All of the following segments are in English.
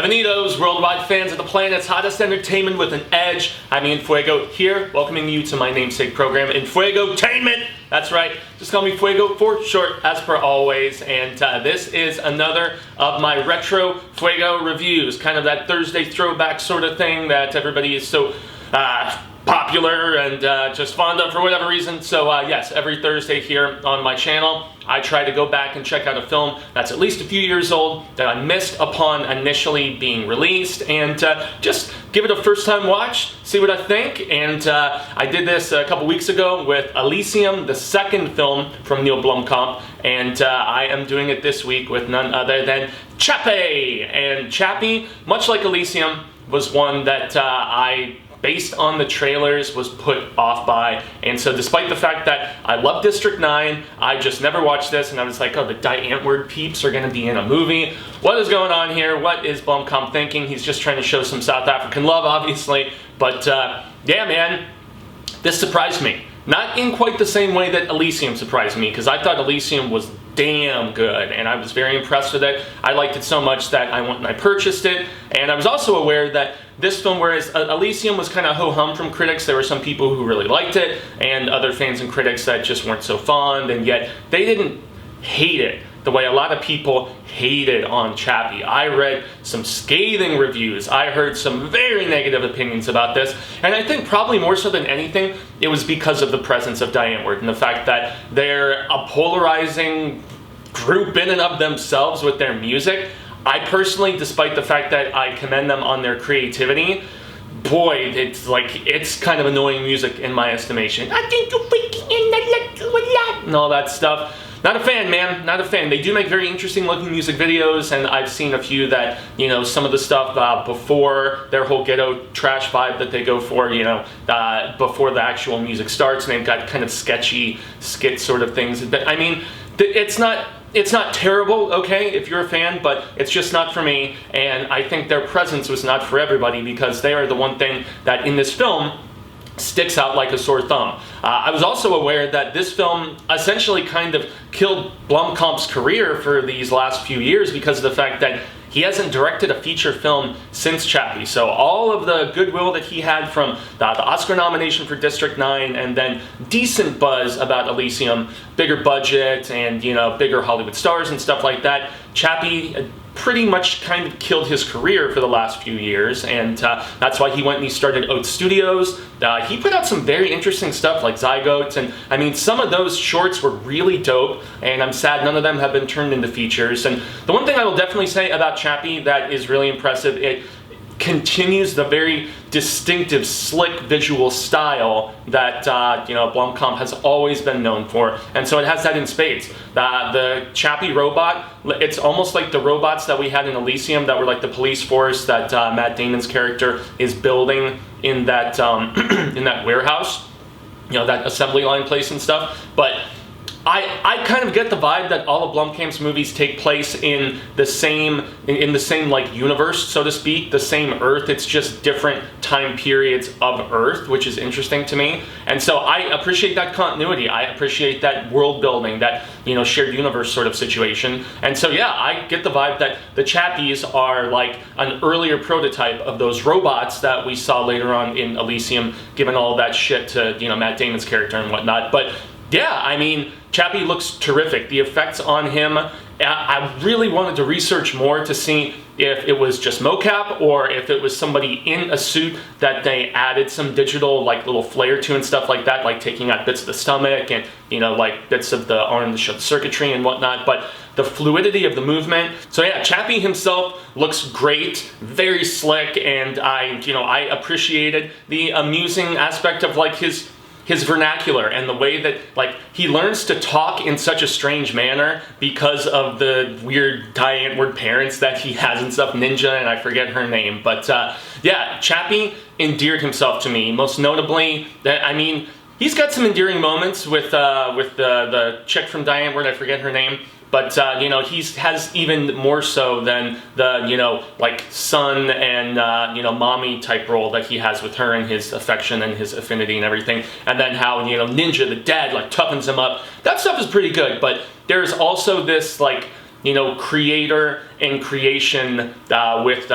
Bienvenidos, worldwide fans of the planet's hottest entertainment with an edge. Jaime En Fuego here, welcoming you to my namesake program, Enfuegotainment. That's right, just call me Fuego for short, as per always. And this is another of my retro Fuego reviews, kind of that Thursday throwback sort of thing that everybody is so popular and just fond of for whatever reason. So yes, every Thursday here on my channel, I try to go back and check out a film that's at least a few years old that I missed upon initially being released, and just give it a first time watch, see what I think. And I did this a couple weeks ago with Elysium, the second film from Neill Blomkamp, and I am doing it this week with none other than CHAPPiE. And CHAPPiE, much like Elysium, was one that I, based on the trailers, was put off by. And so despite the fact that I love District 9, I just never watched this, and I was like, oh, the Die Antwoord peeps are going to be in a movie. What is going on here? What is Blumkamp thinking? He's just trying to show some South African love, obviously. But yeah, man, this surprised me. Not in quite the same way that Elysium surprised me, because I thought Elysium was damn good, and I was very impressed with it. I liked it so much that I went and I purchased it, and I was also aware that this film, whereas Elysium was kind of ho-hum from critics, there were some people who really liked it, and other fans and critics that just weren't so fond, and yet they didn't hate it the way a lot of people hated on CHAPPiE. I read some scathing reviews. I heard some very negative opinions about this, and I think probably more so than anything, it was because of the presence of Die Antwoord and the fact that they're a polarizing group in and of themselves with their music. I personally, despite the fact that I commend them on their creativity, boy, it's kind of annoying music in my estimation. I think you're freaking in the and all that stuff. Not a fan, man, not a fan. They do make very interesting looking music videos, and I've seen a few that, you know, some of the stuff before their whole ghetto trash vibe that they go for, you know, before the actual music starts, and they've got kind of sketchy skit sort of things. But I mean, it's not terrible, okay, if you're a fan, but it's just not for me, and I think their presence was not for everybody, because they are the one thing that in this film sticks out like a sore thumb. I was also aware that this film essentially kind of killed Blumkamp's career for these last few years because of the fact that he hasn't directed a feature film since CHAPPiE. So all of the goodwill that he had from the Oscar nomination for District 9, and then decent buzz about Elysium, bigger budget and, you know, bigger Hollywood stars and stuff like that, CHAPPiE pretty much kind of killed his career for the last few years, and that's why he went and he started Oat Studios. He put out some very interesting stuff like Zygotes, and I mean, some of those shorts were really dope, and I'm sad none of them have been turned into features. And the one thing I will definitely say about CHAPPiE that is really impressive, it continues the very distinctive, slick visual style that you know, Blumkamp has always been known for, and so it has that in spades. The CHAPPiE robot, it's almost like the robots that we had in Elysium that were like the police force that Matt Damon's character is building in that in that warehouse, you know, that assembly line place and stuff. But I kind of get the vibe that all of Blumkamp's movies take place in the same like universe, so to speak, the same Earth. It's just different time periods of Earth, which is interesting to me. And so I appreciate that continuity. I appreciate that world building, that, you know, shared universe sort of situation. And so yeah, I get the vibe that the CHAPPiEs are like an earlier prototype of those robots that we saw later on in Elysium, given all that shit to, you know, Matt Damon's character and whatnot. But yeah, I mean, CHAPPiE looks terrific. The effects on him, I really wanted to research more to see if it was just mocap or if it was somebody in a suit that they added some digital like little flair to and stuff like that, like taking out bits of the stomach and, you know, like bits of the arm, the circuitry and whatnot. But the fluidity of the movement. So yeah, CHAPPiE himself looks great, very slick, and I appreciated the amusing aspect of like his vernacular and the way that like he learns to talk in such a strange manner because of the weird Die Antwoord parents that he has and stuff, Ninja, and I forget her name. But yeah, CHAPPiE endeared himself to me, most notably. I mean, he's got some endearing moments with the chick from Die Antwoord, I forget her name. But, you know, he has even more so than the, you know, like son and, you know, mommy type role that he has with her and his affection and his affinity and everything. And then how, you know, Ninja, the dad, like toughens him up. That stuff is pretty good, but there's also this, like, creator and creation with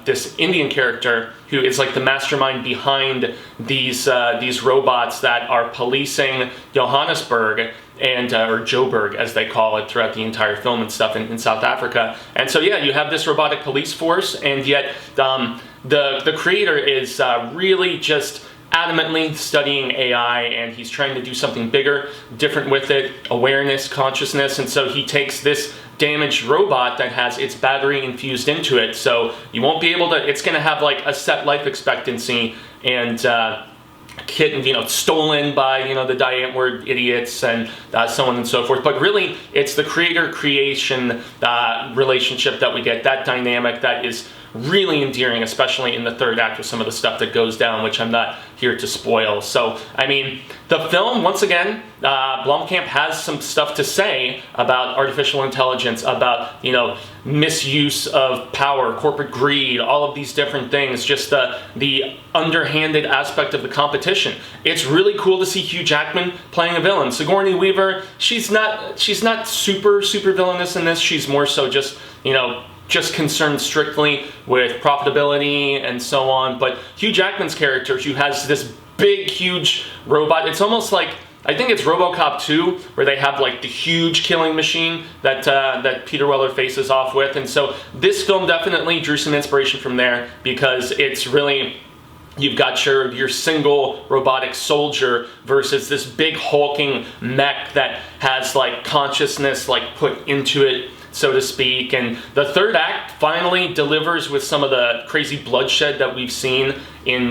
this Indian character who is like the mastermind behind these robots that are policing Johannesburg and or Joburg, as they call it throughout the entire film and stuff in South Africa. And so yeah, you have this robotic police force, and yet the creator is really just adamantly studying AI, and he's trying to do something bigger, different with it, awareness, consciousness. And so he takes this damaged robot that has its battery infused into it, so you won't be able to, it's going to have like a set life expectancy, and stolen by the Die Antwoord idiots and so on and so forth. But really, it's the creator-creation relationship that we get, that dynamic that is really endearing, especially in the third act with some of the stuff that goes down, which I'm not here to spoil. So, I mean, the film, once again, Blumkamp has some stuff to say about artificial intelligence, about, misuse of power, corporate greed, all of these different things, just the underhanded aspect of the competition. It's really cool to see Hugh Jackman playing a villain. Sigourney Weaver, she's not super villainous in this. She's more so just concerned strictly with profitability and so on. But Hugh Jackman's character, who has this big, huge robot, it's almost like, I think it's RoboCop 2, where they have like the huge killing machine that Peter Weller faces off with. And so this film definitely drew some inspiration from there, because it's really, you've got your single robotic soldier versus this big hulking mech that has like consciousness like put into it, so to speak. And the third act finally delivers with some of the crazy bloodshed that we've seen in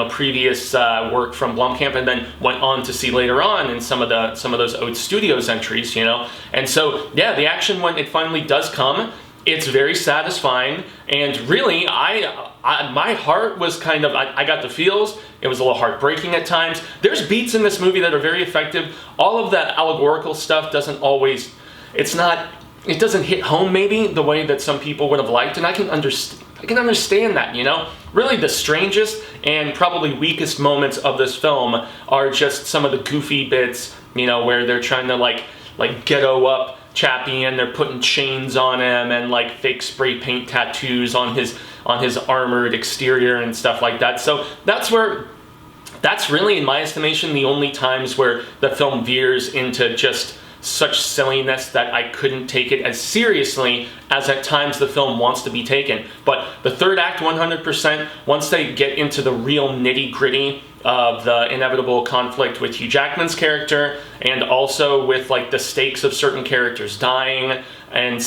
previous work from Blumkamp, and then went on to see later on in some of those Ode Studios entries. And so yeah, the action, when it finally does come, it's very satisfying. And really, my heart was kind of, I got the feels. It was a little heartbreaking at times. There's beats in this movie that are very effective. All of that allegorical stuff doesn't always, it doesn't hit home maybe the way that some people would have liked, and I can understand that, Really, the strangest and probably weakest moments of this film are just some of the goofy bits, where they're trying to like ghetto up CHAPPiE, and they're putting chains on him and like fake spray paint tattoos on his armored exterior and stuff like that. So that's really, in my estimation, the only times where the film veers into just such silliness that I couldn't take it as seriously as at times the film wants to be taken. But the third act, 100%, once they get into the real nitty-gritty of the inevitable conflict with Hugh Jackman's character, and also with like the stakes of certain characters dying, and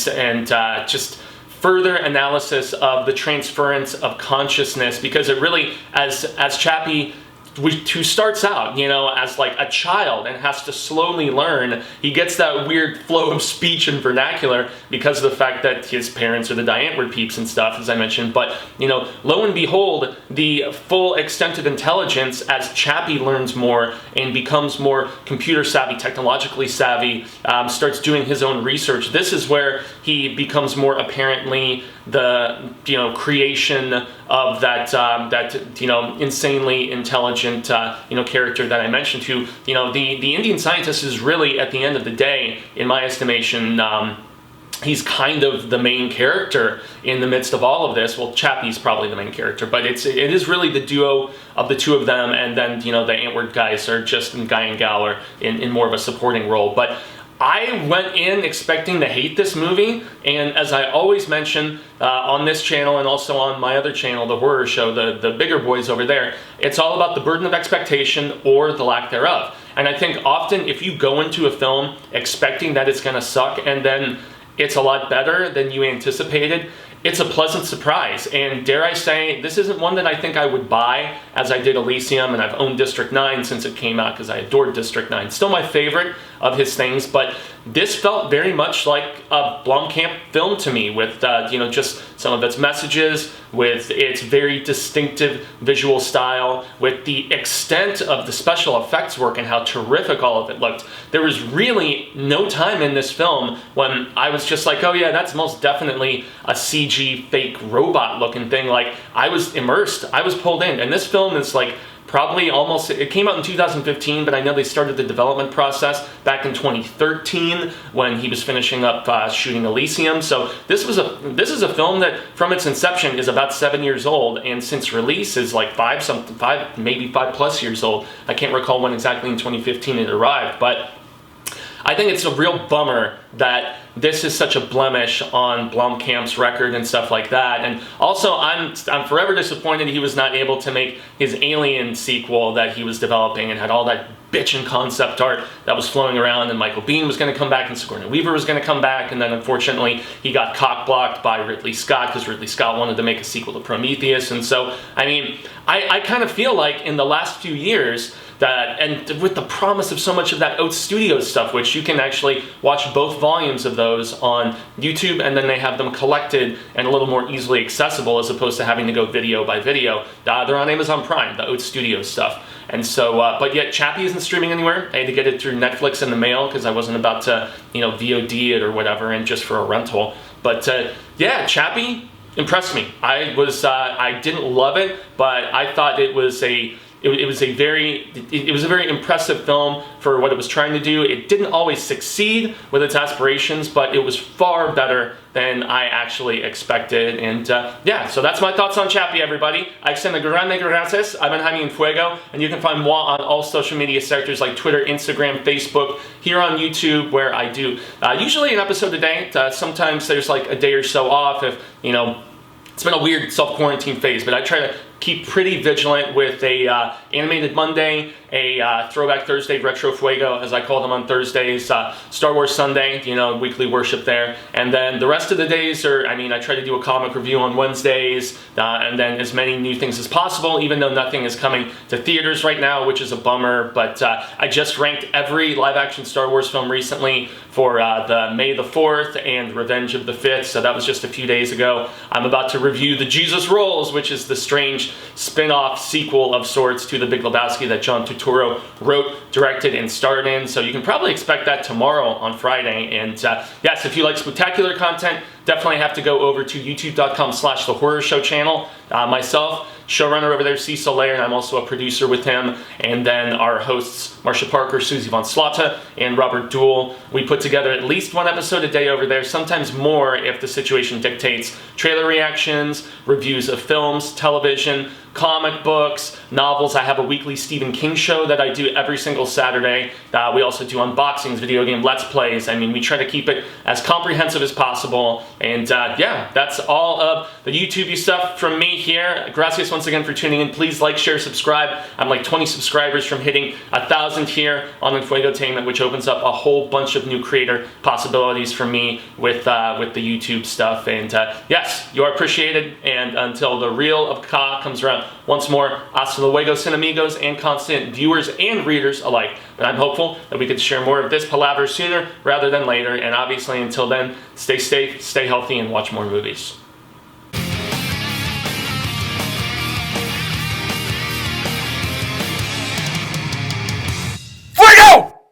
just further analysis of the transference of consciousness, because it really, as CHAPPiE, who starts out, as like a child and has to slowly learn. He gets that weird flow of speech and vernacular because of the fact that his parents are the Die Antwoord peeps and stuff, as I mentioned. But, lo and behold, the full extent of intelligence as CHAPPiE learns more and becomes more computer savvy, technologically savvy, starts doing his own research. This is where he becomes more apparently the creation of that insanely intelligent character that I mentioned, who the Indian scientist is really, at the end of the day, in my estimation, he's kind of the main character in the midst of all of this. Well, CHAPPiE's probably the main character, but it is really the duo of the two of them, and then the Antwoord guys are just, Guy and Gal are in more of a supporting role. But I went in expecting to hate this movie, and as I always mention on this channel and also on my other channel, The Horror Show, the bigger boys over there, it's all about the burden of expectation or the lack thereof. And I think often if you go into a film expecting that it's going to suck, and then it's a lot better than you anticipated, it's a pleasant surprise. And dare I say, this isn't one that I think I would buy as I did Elysium, and I've owned District 9 since it came out because I adored District 9. Still my favorite of his things, but this felt very much like a Blumkamp film to me, with just some of its messages, with its very distinctive visual style, with the extent of the special effects work and how terrific all of it looked. There was really no time in this film when I was just like, oh yeah, that's most definitely a CG fake robot looking thing. Like, I was immersed, I was pulled in, and this film is like probably almost, it came out in 2015, but I know they started the development process back in 2013 when he was finishing up shooting Elysium. So this is a film that from its inception is about 7 years old, and since release is like maybe 5+ years old. I can't recall when exactly in 2015 it arrived, but I think it's a real bummer that this is such a blemish on Blumkamp's record and stuff like that. And also, I'm forever disappointed he was not able to make his Alien sequel that he was developing and had all that bitchin' concept art that was flowing around, and Michael Biehn was going to come back and Sigourney Weaver was going to come back, and then unfortunately he got cock-blocked by Ridley Scott because Ridley Scott wanted to make a sequel to Prometheus. And so, I mean, I kind of feel like in the last few years that, and with the promise of so much of that Oats Studios stuff, which you can actually watch both volumes of those on YouTube, and then they have them collected and a little more easily accessible as opposed to having to go video by video. They're on Amazon Prime, the Oats Studios stuff. And so, but yet CHAPPiE isn't streaming anywhere. I had to get it through Netflix in the mail because I wasn't about to, VOD it or whatever, and just for a rental. But yeah, CHAPPiE impressed me. I didn't love it, but I thought it was a very impressive film for what it was trying to do. It didn't always succeed with its aspirations, but it was far better than I actually expected. And yeah, so that's my thoughts on CHAPPiE, everybody. I extend a grande gracias. I'm Jaime En Fuego, and you can find moi on all social media sectors like Twitter, Instagram, Facebook, here on YouTube, where I do usually an episode a day. Sometimes there's like a day or so off if, it's been a weird self-quarantine phase, but I try to keep pretty vigilant with a Animated Monday, a Throwback Thursday, Retro Fuego, as I call them on Thursdays, Star Wars Sunday, weekly worship there. And then the rest of the days are, I try to do a comic review on Wednesdays, and then as many new things as possible, even though nothing is coming to theaters right now, which is a bummer. But I just ranked every live-action Star Wars film recently for the May the 4th and Revenge of the 5th, so that was just a few days ago. I'm about to review The Jesus Rolls, which is the strange spin-off sequel of sorts to The Big Lebowski that John Turturro wrote, directed, and starred in. So you can probably expect that tomorrow on Friday. And yes, if you like spectacular content, definitely have to go over to youtube.com/The Horror Show channel. Myself, showrunner over there, Cecil Lair, and I'm also a producer with him. And then our hosts, Marsha Parker, Susie Von Slotta, and Robert Duell. We put together at least one episode a day over there, sometimes more if the situation dictates. Trailer reactions, reviews of films, television, comic books, novels. I have a weekly Stephen King show that I do every single Saturday. We also do unboxings, video game Let's Plays. We try to keep it as comprehensive as possible. And yeah, that's all of the YouTube-y stuff from me here. Gracias once again for tuning in. Please like, share, subscribe. I'm like 20 subscribers from hitting 1,000 here on Enfuegotainment, which opens up a whole bunch of new creator possibilities for me with the YouTube stuff. And yes, you are appreciated. And until the reel of Ka comes around once more, hasta luego, Cinemigos, and constant viewers and readers alike. But I'm hopeful that we could share more of this palaver sooner rather than later. And obviously, until then, stay safe, stay healthy, and watch more movies.